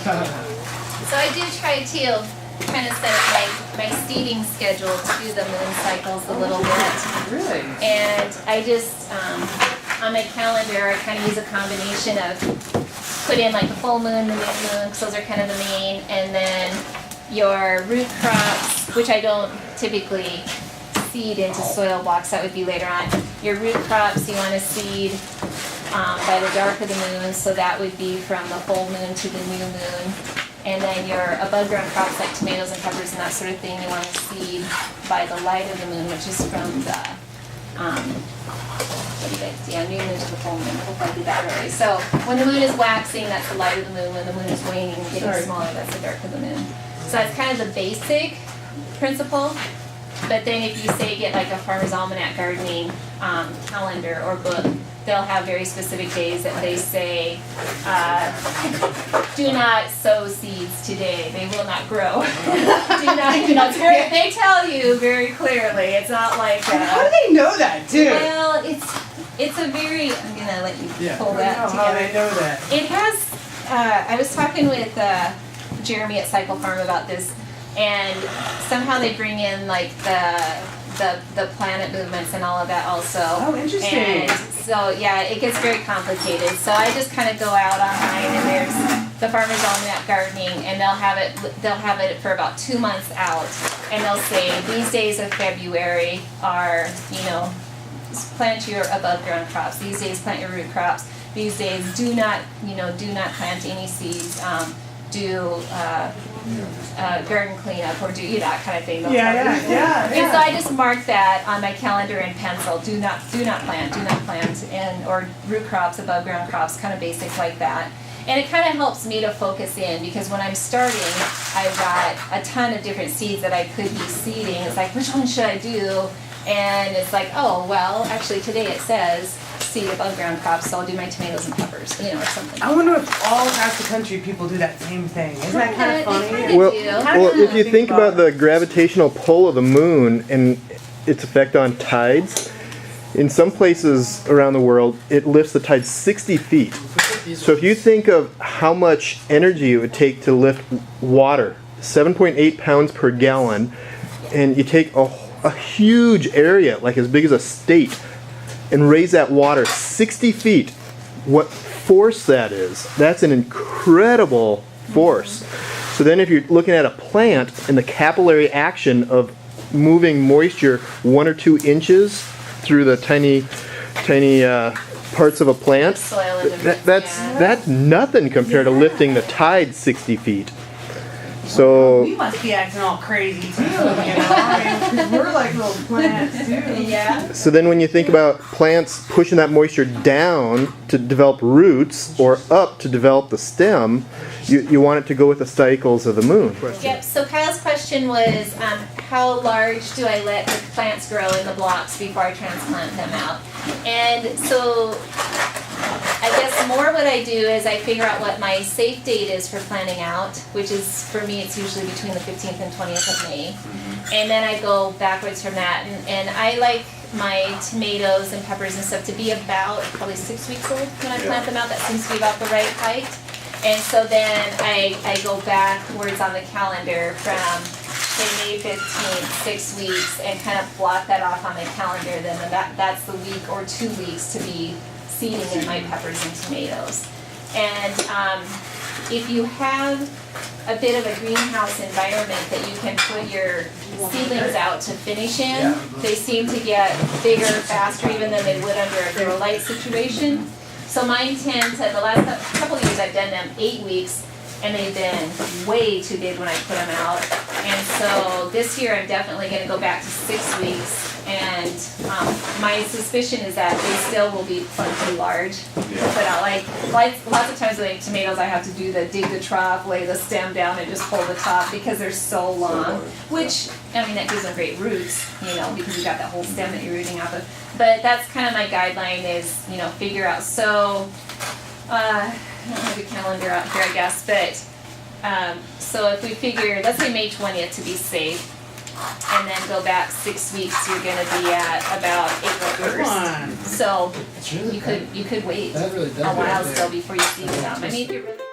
So I do try to kind of set up my seeding schedule to do the moon cycles a little bit. Really? And I just, on my calendar, I kind of use a combination of put in like the full moon, the new moon, because those are kind of the main, and then your root crops, which I don't typically seed into soil blocks, that would be later on. Your root crops you want to seed by the dark of the moon, so that would be from the full moon to the new moon. And then your above ground crops like tomatoes and peppers and that sort of thing, you want to seed by the light of the moon, which is from the, new moon to the full moon. Hope I did that right. So when the moon is waxing, that's the light of the moon. When the moon is waning and getting smaller, that's the dark of the moon. So that's kind of the basic principle. But then if you say get like a Farmer's Almanac gardening calendar or book, they'll have very specific days that they say, do not sow seeds today, they will not grow. They tell you very clearly, it's not like how do they know that too? Well, it's a very, I'm going to let you pull that together. How they know that? It has, I was talking with Jeremy at Cycle Farm about this, and somehow they bring in like the planet movements and all of that also. Oh, interesting. And so yeah, it gets very complicated. So I just kind of go out online, and there's the Farmer's Almanac Gardening, and they'll have it for about 2 months out, and they'll say these days of February are, plant your above ground crops. These days plant your root crops. These days do not plant any seeds. Do garden cleanup or do that kind of thing. Yeah. And so I just mark that on my calendar in pencil. Do not plant, and or root crops, above ground crops, kind of basic like that. And it kind of helps me to focus in, because when I'm starting, I've got a ton of different seeds that I could be seeding. It's like, which one should I do? And it's like, oh, well, actually today it says seed above ground crops, so I'll do my tomatoes and peppers, or something. I wonder if all across the country people do that same thing. Isn't that kind of funny? Well, if you think about the gravitational pull of the moon and its effect on tides, in some places around the world, it lifts the tide 60 feet. So if you think of how much energy it would take to lift water, 7.8 pounds per gallon, and you take a huge area, like as big as a state, and raise that water 60 feet, what force that is. That's an incredible force. So then if you're looking at a plant and the capillary action of moving moisture 1 or 2 inches through the tiny parts of a plant, that's nothing compared to lifting the tide 60 feet. So we must be acting all crazy too, because we're like little plants too. Yeah. So then when you think about plants pushing that moisture down to develop roots or up to develop the stem, you want it to go with the cycles of the moon. Yep, so Kyle's question was, how large do I let the plants grow in the blocks before I transplant them out? And so I guess more what I do is I figure out what my safe date is for planting out, which is, for me, it's usually between the 15th and 20th of May. And then I go backwards from that. And I like my tomatoes and peppers and stuff to be about probably 6 weeks old when I plant them out. That seems to be about the right height. And so then I go backwards on the calendar from, say, May 15th, 6 weeks, and kind of block that off on my calendar. Then that's the week or 2 weeks to be seeding in my peppers and tomatoes. And if you have a bit of a greenhouse environment that you can put your seedlings out to finish in, they seem to get bigger faster even than they would under a grow light situation. So mine tend to, the last couple of years I've done them 8 weeks, and they've been way too big when I put them out. And so this year I'm definitely going to go back to 6 weeks. And my suspicion is that they still will be plenty large. But like lots of times with tomatoes, I have to do dig the trough, lay the stem down, and just pull the top because they're so long. Which, I mean, that gives them great roots, because you've got that whole stem that you're rooting off of. But that's kind of my guideline is, figure out. So, I don't have a calendar out here, I guess, but so if we figure, let's say May 20th to be safe, and then go back 6 weeks, you're going to be at about April 1st. So you could wait a while still before you see them. I mean, if you're really